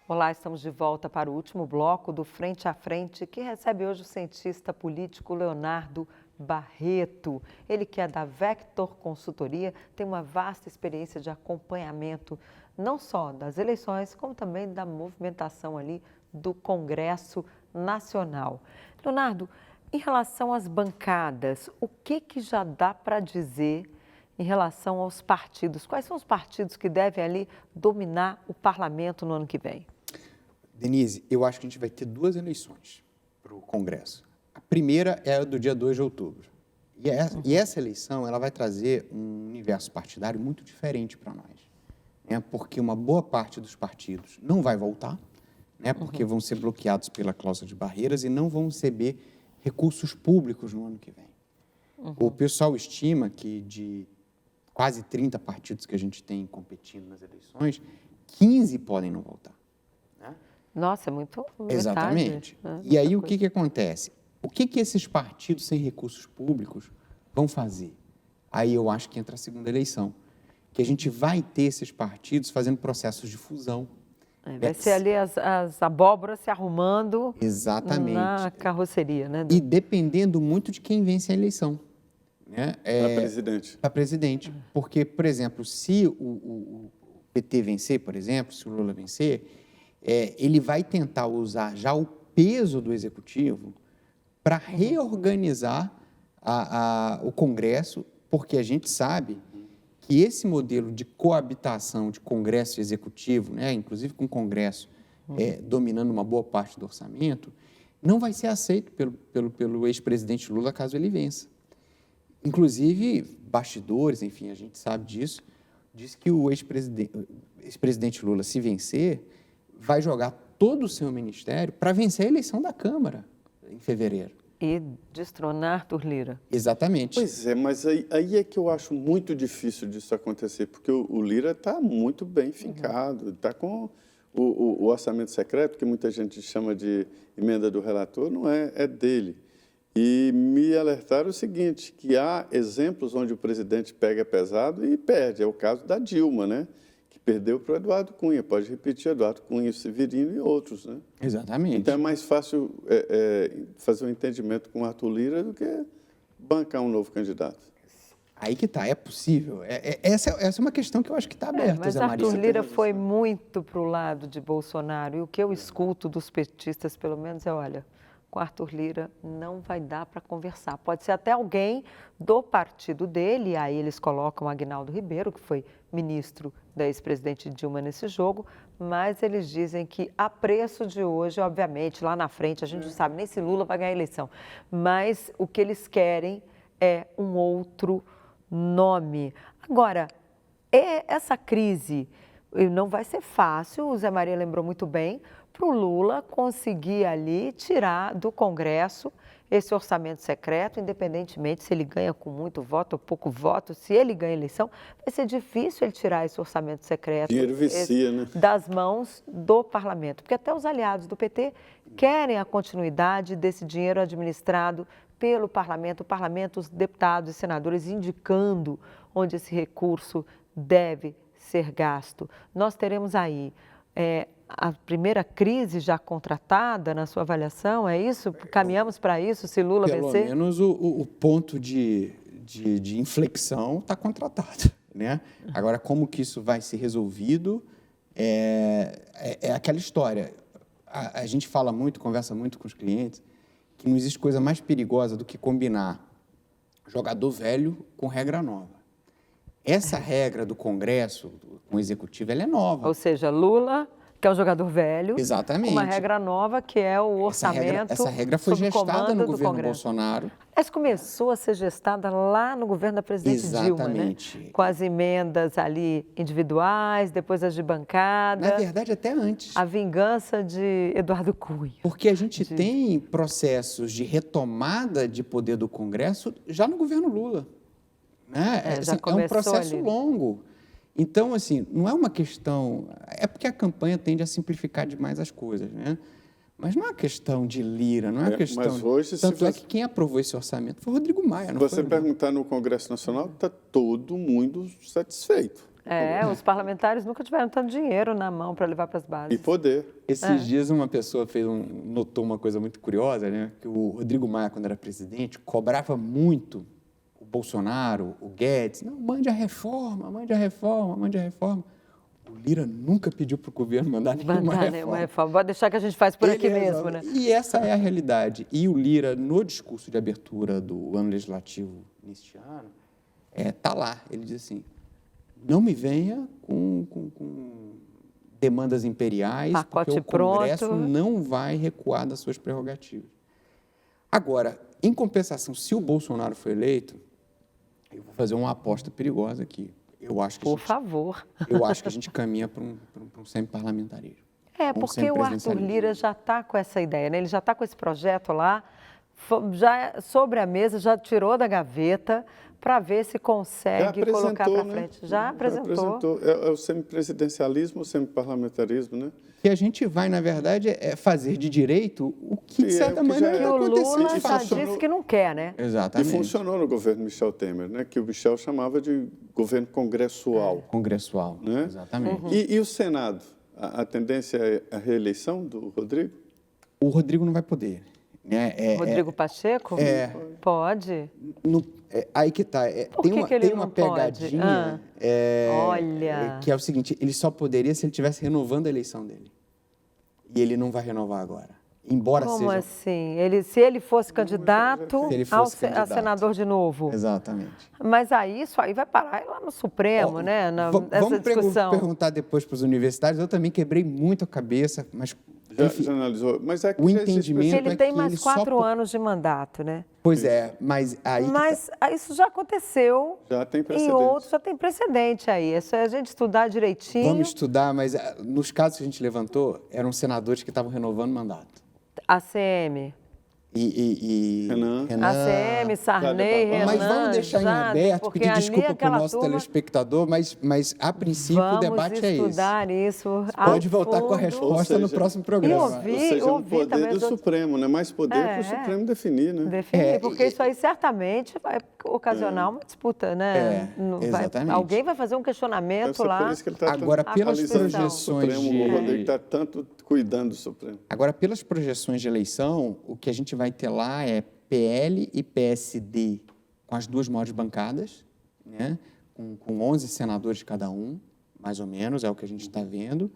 Olá, estamos de volta para o último bloco do Frente a Frente, que recebe hoje o cientista político Leonardo Barreto. Ele que é da Vector Consultoria, tem uma vasta experiência de acompanhamento, não só das eleições, como também da movimentação ali do Congresso Nacional. Leonardo, em relação às bancadas, o que já dá para dizer em relação aos partidos? Quais são os partidos que devem ali dominar o parlamento no ano que vem? Denise, eu acho que a gente vai ter duas eleições para o Congresso. A primeira é a do dia 2 de outubro. E essa eleição ela vai trazer um universo partidário muito diferente para nós. Né? Porque uma boa parte dos partidos não vai voltar, né? Porque vão ser bloqueados pela cláusula de barreiras e não vão receber recursos públicos no ano que vem. O pessoal estima que de quase 30 partidos que a gente tem competindo nas eleições, 15 podem não voltar. Nossa, é muito metade. Exatamente. Né? E aí, o que acontece? O que esses partidos sem recursos públicos vão fazer? Aí eu acho que entra a segunda eleição, que a gente vai ter esses partidos fazendo processos de fusão. Vai ser ali as abóboras se arrumando. Exatamente. Na carroceria, né? E dependendo muito de quem vence a eleição. Né? Para presidente. Para presidente. Porque, por exemplo, se o PT vencer, por exemplo, se o Lula vencer, ele vai tentar usar já o peso do executivo para reorganizar o Congresso, porque a gente sabe que esse modelo de coabitação de Congresso e Executivo, né, inclusive com o Congresso dominando uma boa parte do orçamento, não vai ser aceito pelo ex-presidente Lula caso ele vença. Inclusive, bastidores, enfim, a gente sabe disso, diz que o ex-presidente Lula, se vencer, vai jogar todo o seu ministério para vencer a eleição da Câmara em fevereiro. E destronar Arthur Lira. Exatamente. Pois é, mas aí é que eu acho muito difícil disso acontecer, porque o Lira está muito bem fincado, está com o orçamento secreto, que muita gente chama de emenda do relator, não é dele. E me alertaram o seguinte, que há exemplos onde o presidente pega pesado e perde. É o caso da Dilma, né? Que perdeu para o Eduardo Cunha. Pode repetir, Eduardo Cunha, Severino e outros, né? Exatamente. Então é mais fácil fazer um entendimento com o Arthur Lira do que bancar um novo candidato. Aí que está, é possível. Essa é uma questão que eu acho que está aberta, mas Zé Maria. Arthur Lira foi muito para o lado de Bolsonaro. E o que eu escuto dos petistas, pelo menos, é, olha, com Arthur Lira não vai dar para conversar. Pode ser até alguém do partido dele, aí eles colocam Aguinaldo Ribeiro, que foi ministro da ex-presidente Dilma nesse jogo, mas eles dizem que a preço de hoje, obviamente, lá na frente, a gente não sabe nem se Lula vai ganhar a eleição, mas o que eles querem é um outro nome. Agora, essa crise não vai ser fácil, o Zé Maria lembrou muito bem, para o Lula conseguir ali tirar do Congresso esse orçamento secreto, independentemente se ele ganha com muito voto ou pouco voto, se ele ganha a eleição, vai ser difícil ele tirar esse orçamento secreto Dinheiro vicia, né? Das mãos do parlamento, porque até os aliados do PT querem a continuidade desse dinheiro administrado pelo parlamento, os deputados e senadores indicando onde esse recurso deve ser gasto. Nós teremos aí a primeira crise já contratada na sua avaliação, é isso? Caminhamos para isso, se Lula vencer? Pelo menos o ponto de inflexão está contratado, né? Agora, como que isso vai ser resolvido é aquela história. A gente fala muito, conversa muito com os clientes, que não existe coisa mais perigosa do que combinar jogador velho com regra nova. Essa regra do Congresso, com o Executivo, ela é nova. Ou seja, Lula, que é um jogador velho, exatamente, uma regra nova que é o orçamento. Essa regra foi gestada no governo Bolsonaro. Mas começou a ser gestada lá no governo da presidente exatamente. Dilma, né? Com as emendas ali individuais, depois as de bancada. Na verdade, até antes. A vingança de Eduardo Cunha. Porque a gente tem processos de retomada de poder do Congresso já no governo Lula. Né? É um processo ali longo. Então, assim, não é uma questão... É porque a campanha tende a simplificar demais as coisas, né? Mas não é uma questão de Lira, não é uma questão... Mas hoje, tanto é que quem aprovou esse orçamento foi o Rodrigo Maia. Se você perguntar no Congresso Nacional, está todo mundo satisfeito. Os parlamentares nunca tiveram tanto dinheiro na mão para levar para as E bases. poder. Esses dias uma pessoa notou uma coisa muito curiosa, né? Que o Rodrigo Maia, quando era presidente, cobrava muito o Bolsonaro, o Guedes. Não, mande a reforma, mande a reforma, mande a reforma. O Lira nunca pediu para o governo mandar nenhuma reforma. Pode deixar que a gente faz por aqui Ele mesmo, resolve. né? E essa é a realidade. E o Lira, no discurso de abertura do ano legislativo neste ano, tá lá. Ele diz assim, não me venha com demandas imperiais, Pacote porque o Congresso pronto. não vai recuar das suas prerrogativas. Agora, em compensação, se o Bolsonaro for eleito, eu vou fazer uma aposta perigosa aqui. Eu acho que Por favor. Eu acho que a gente caminha para um semiparlamentarismo. Porque o Arthur Lira já está com essa ideia, né? Ele já está com esse projeto lá, já sobre a mesa, já tirou da gaveta para ver se consegue colocar para frente. Já apresentou. É o semipresidencialismo, o semiparlamentarismo, né? E a gente vai, na verdade, fazer de direito o que, de certa maneira, está acontecendo. O Lula já disse que não quer, né? Exatamente. E funcionou no governo Michel Temer, né? Que o Michel chamava de governo congressual. Congressual, né? Exatamente. E o Senado? A tendência é a reeleição do Rodrigo? O Rodrigo não vai poder. Rodrigo Pacheco? Pode. Aí que está. Tem uma pegadinha Olha. que é o seguinte, ele só poderia se ele estivesse renovando a eleição dele. E ele não vai renovar agora. Embora Como seja... assim? Se ele fosse candidato a senador de novo. Exatamente. Mas isso aí vai parar lá no Supremo, né? Vamos perguntar depois para os universitários. Eu também quebrei muito a cabeça, mas... Já analisou? Mas é que o entendimento ele tem mais 4 anos de mandato, né? Pois é, mas aí... Mas isso já aconteceu. Já tem precedente. Em outros já tem precedente aí. É só a gente estudar direitinho. Vamos estudar, mas nos casos que a gente levantou, eram senadores que estavam renovando mandato. ACM. Renan. ACM, Sarney, Renan. Mas vamos deixar em aberto, pedir desculpa para o nosso telespectador, mas a princípio o debate é esse. Vamos estudar isso. Pode voltar com a resposta no próximo programa. Ou seja, o poder do Supremo, né? Mais poder para o Supremo definir, né? Definir, porque isso aí certamente vai ocasionar uma disputa, né? Exatamente. Alguém vai fazer um questionamento lá. Por isso que ele está agora, pelas projeções O Rodrigo está tanto cuidando do Supremo. Agora, pelas projeções de eleição, o que a gente vai ter lá é PL e PSD com as duas maiores bancadas, né? com 11 senadores cada um, mais ou menos, é o que a gente está vendo.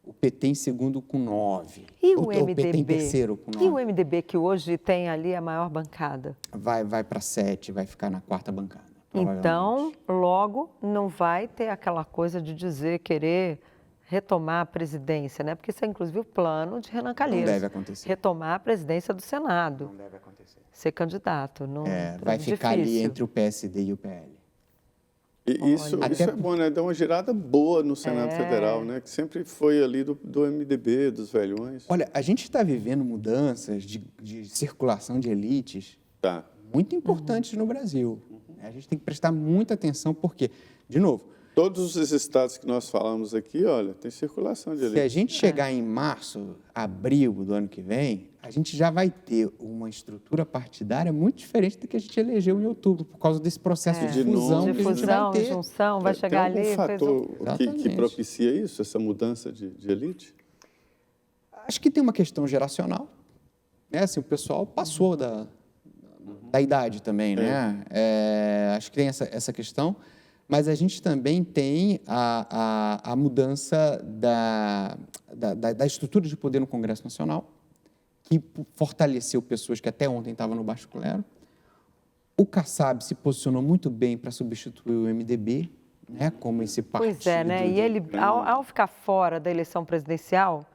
O PT em segundo com 9. E o MDB? O PT em terceiro com 9. E o MDB, que hoje tem ali a maior bancada? Vai para 7, vai ficar na quarta bancada. Então, logo, não vai ter aquela coisa de querer retomar a presidência, né? Porque isso é, inclusive, o plano de Renan Calheiros. Não deve acontecer. Retomar a presidência do Senado. Não deve acontecer. Ser candidato. Não, vai ficar ali entre o PSD e o PL. E isso é bom, né? Dá uma girada boa no Senado Federal, né? Que sempre foi ali do MDB, dos velhões. Olha, a gente está vivendo mudanças de circulação de elites muito importantes no Brasil. A gente tem que prestar muita atenção, porque, de novo... Todos os estados que nós falamos aqui, olha, tem circulação de elites. Se a gente chegar em março, abril do ano que vem, a gente já vai ter uma estrutura partidária muito diferente do que a gente elegeu em outubro, por causa desse processo de fusão que a gente vai ter. De junção, vai chegar ali... Tem algum fator que propicia isso, essa mudança de elite? Acho que tem uma questão geracional. Assim, o pessoal passou da idade também, né? Acho que tem essa questão. Mas a gente também tem a mudança da estrutura de poder no Congresso Nacional, que fortaleceu pessoas que até ontem estavam no baixo clero. O Kassab se posicionou muito bem para substituir o MDB, né, como esse partido. Pois é, né? E ele, ao ficar fora da eleição presidencial,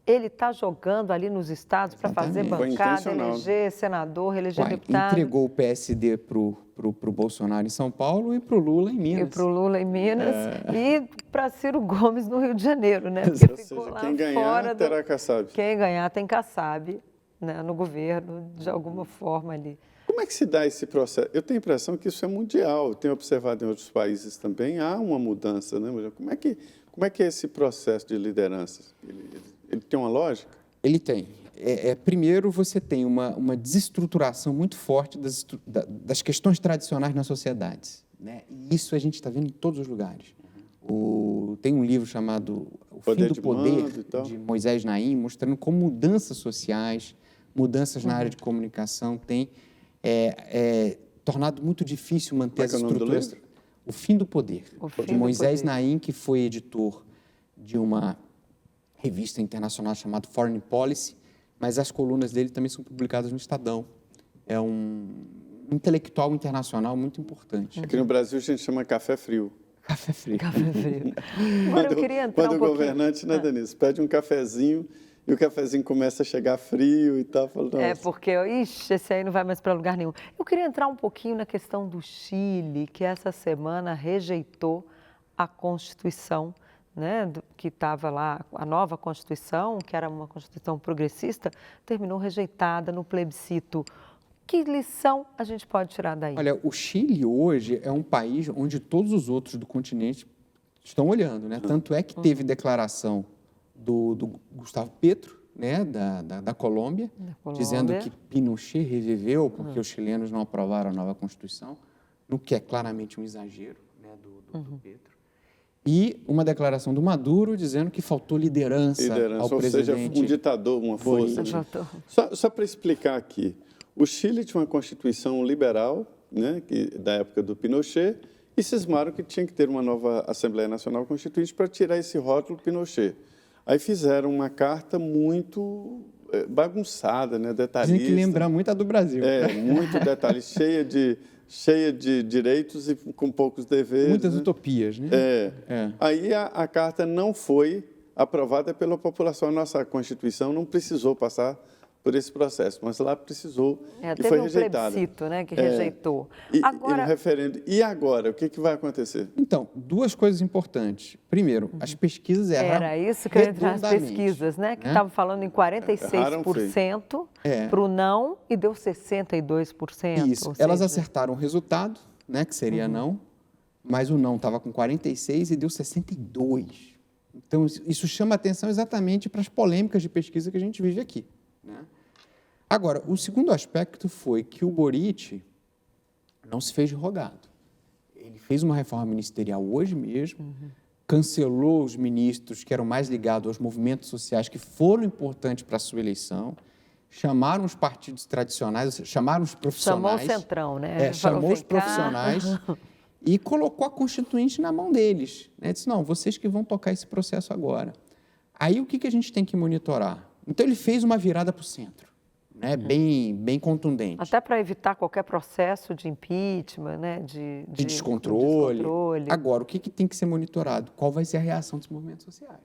ele está jogando ali nos estados para fazer bancada, eleger senador, eleger deputado. Entregou o PSD para o Bolsonaro em São Paulo e para o Lula em Minas. E para o Lula em Minas e para Ciro Gomes no Rio de Janeiro, né? Porque ficou lá quem ganhar terá Kassab. Quem ganhar tem Kassab, né, no governo, de alguma forma ali. Como é que se dá esse processo? Eu tenho a impressão que isso é mundial. Eu tenho observado em outros países também, há uma mudança, né? Como é que é esse processo de liderança? Ele tem uma lógica? Ele tem. Primeiro, você tem uma desestruturação muito forte das questões tradicionais nas sociedades, né? E isso a gente está vendo em todos os lugares. Tem um livro chamado O Fim do Poder, de Moisés Naim, mostrando como mudanças sociais, mudanças na área de comunicação têm tornado muito difícil manter as estruturas. O Fim do Poder, de Moisés Naim, que foi editor de uma revista internacional chamada Foreign Policy, mas as colunas dele também são publicadas no Estadão. É um intelectual internacional muito importante. Aqui no Brasil a gente chama café frio. Café frio. Café frio. Agora eu queria entrar quando o governante, né, Denise, pede um cafezinho e o cafezinho começa a chegar frio e tal. Falo, porque, esse aí não vai mais para lugar nenhum. Eu queria entrar um pouquinho na questão do Chile, que essa semana rejeitou a Constituição, né, que estava lá, a nova Constituição, que era uma Constituição progressista, terminou rejeitada no plebiscito. Que lição a gente pode tirar daí? Olha, o Chile hoje é um país onde todos os outros do continente estão olhando, né? Tanto é que teve declaração do Gustavo Petro, né, da Colômbia, dizendo que Pinochet reviveu porque os chilenos não aprovaram a nova Constituição, no que é claramente um exagero, né, do Petro. E uma declaração do Maduro dizendo que faltou liderança ao ou presidente. Ou seja, um ditador, uma força. Só para explicar aqui, o Chile tinha uma Constituição liberal, né, da época do Pinochet, e cismaram que tinha que ter uma nova Assembleia Nacional Constituinte para tirar esse rótulo Pinochet. Aí fizeram uma carta muito bagunçada, né, detalhista. Dizem que lembra muito a do Brasil. Muito detalhista, cheia de direitos e com poucos deveres. Muitas utopias, né? Aí a carta não foi aprovada pela população. A nossa Constituição não precisou passar por esse processo, mas lá precisou e foi rejeitada. Teve um plebiscito, né, que rejeitou. Agora... E um referendo. E agora? O que vai acontecer? Então, duas coisas importantes. Primeiro, as pesquisas erraram. Era isso que eu ia entrar nas pesquisas, né? Que estavam falando em 46% para o não e deu 62%. Isso. Elas acertaram o resultado, né, que seria não, mas o não estava com 46% e deu 62%. Então, isso chama atenção exatamente para as polêmicas de pesquisa que a gente vive aqui. Né? Agora, o segundo aspecto foi que o Boric não se fez de rogado. Ele fez uma reforma ministerial hoje mesmo, cancelou os ministros que eram mais ligados aos movimentos sociais que foram importantes para a sua eleição, chamaram os partidos tradicionais, chamaram os profissionais. Chamou o Centrão, né? Chamou os profissionais e colocou a Constituinte na mão deles. Né? Disse, não, vocês que vão tocar esse processo agora. Aí, o que a gente tem que monitorar? Então, ele fez uma virada para o centro, né? Bem contundente. Até para evitar qualquer processo de impeachment, né? de descontrole. Agora, o que tem que ser monitorado? Qual vai ser a reação dos movimentos sociais?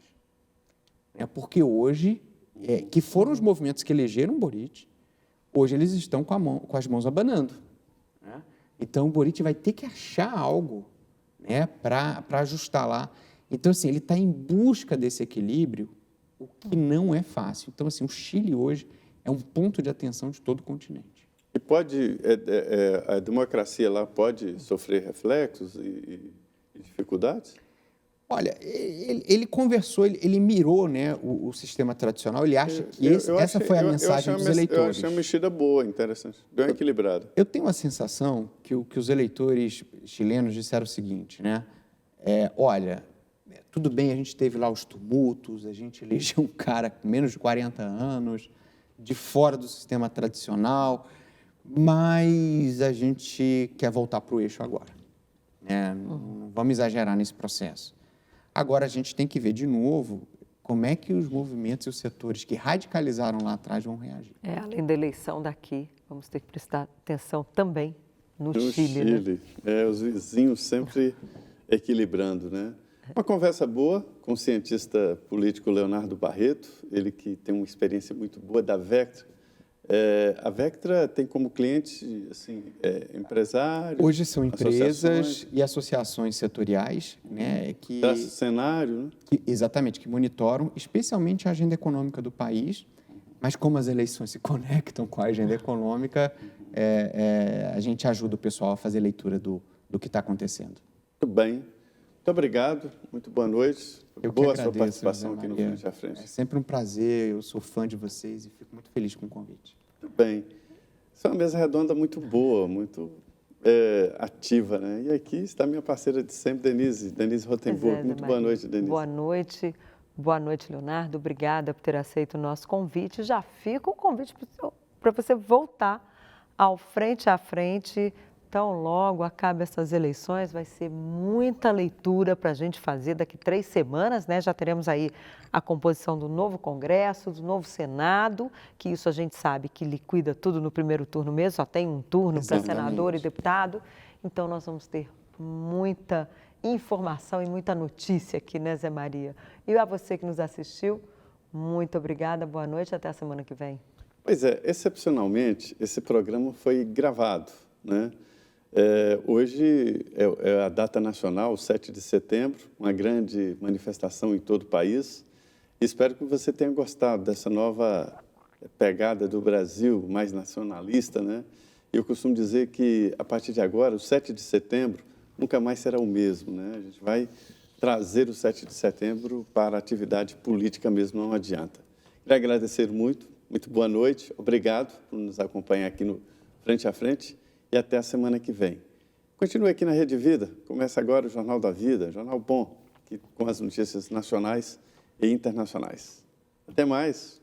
Porque hoje, que foram os movimentos que elegeram o Boric, hoje eles estão com as mãos abanando. Né? Então, o Boric vai ter que achar algo, né, para ajustar lá. Então, assim, ele está em busca desse equilíbrio, o que não é fácil. Então, assim, o Chile hoje é um ponto de atenção de todo o continente. E a democracia lá pode sofrer reflexos e dificuldades? Olha, ele conversou, ele mirou, né, o sistema tradicional, ele acha que essa foi a mensagem dos eleitores. Eu achei uma mexida boa, interessante, bem equilibrada. Eu tenho a sensação que os eleitores chilenos disseram o seguinte, né, olha, tudo bem, a gente teve lá os tumultos, a gente elegeu um cara com menos de 40 anos, de fora do sistema tradicional, mas a gente quer voltar para o eixo agora. Né? Não vamos exagerar nesse processo. Agora, a gente tem que ver de novo como é que os movimentos e os setores que radicalizaram lá atrás vão reagir. Além da eleição daqui, vamos ter que prestar atenção também no Chile. Né? Os vizinhos sempre equilibrando, né? Uma conversa boa com o cientista político Leonardo Barreto, ele que tem uma experiência muito boa da Vectra. A Vectra tem como cliente assim, empresários. Hoje são empresas e associações setoriais, né, que traçam cenário, né? Exatamente, que monitoram especialmente a agenda econômica do país, mas como as eleições se conectam com a agenda econômica, a gente ajuda o pessoal a fazer leitura do que está acontecendo. Muito bem. Muito obrigado, muito boa noite. Boa a sua participação aqui no Frente a Frente. É sempre um prazer, eu sou fã de vocês e fico muito feliz com o convite. Muito bem. Isso é uma mesa redonda muito boa, muito ativa, né? E aqui está minha parceira de sempre, Denise Rotenburg. Muito boa noite, Denise. Boa noite. Boa noite, Leonardo. Obrigada por ter aceito o nosso convite. Já fica o convite para você voltar ao Frente a Frente. Tão logo acabe essas eleições, vai ser muita leitura para a gente fazer daqui 3 semanas, né? Já teremos aí a composição do novo Congresso, do novo Senado, que isso a gente sabe que liquida tudo no primeiro turno mesmo, só tem um turno para senador e deputado. Então nós vamos ter muita informação e muita notícia aqui, né, Zé Maria? E a você que nos assistiu, muito obrigada, boa noite, até a semana que vem. Pois é, excepcionalmente, esse programa foi gravado, né? Hoje é a data nacional, 7 de setembro, uma grande manifestação em todo o país. Espero que você tenha gostado dessa nova pegada do Brasil, mais nacionalista, né? Eu costumo dizer que, a partir de agora, o 7 de setembro nunca mais será o mesmo, né? A gente vai trazer o 7 de setembro para a atividade política mesmo, não adianta. Quero agradecer muito, muito boa noite, obrigado por nos acompanhar aqui no Frente a Frente. E até a semana que vem. Continue aqui na Rede Vida. Começa agora o Jornal da Vida, jornal bom, com as notícias nacionais e internacionais. Até mais.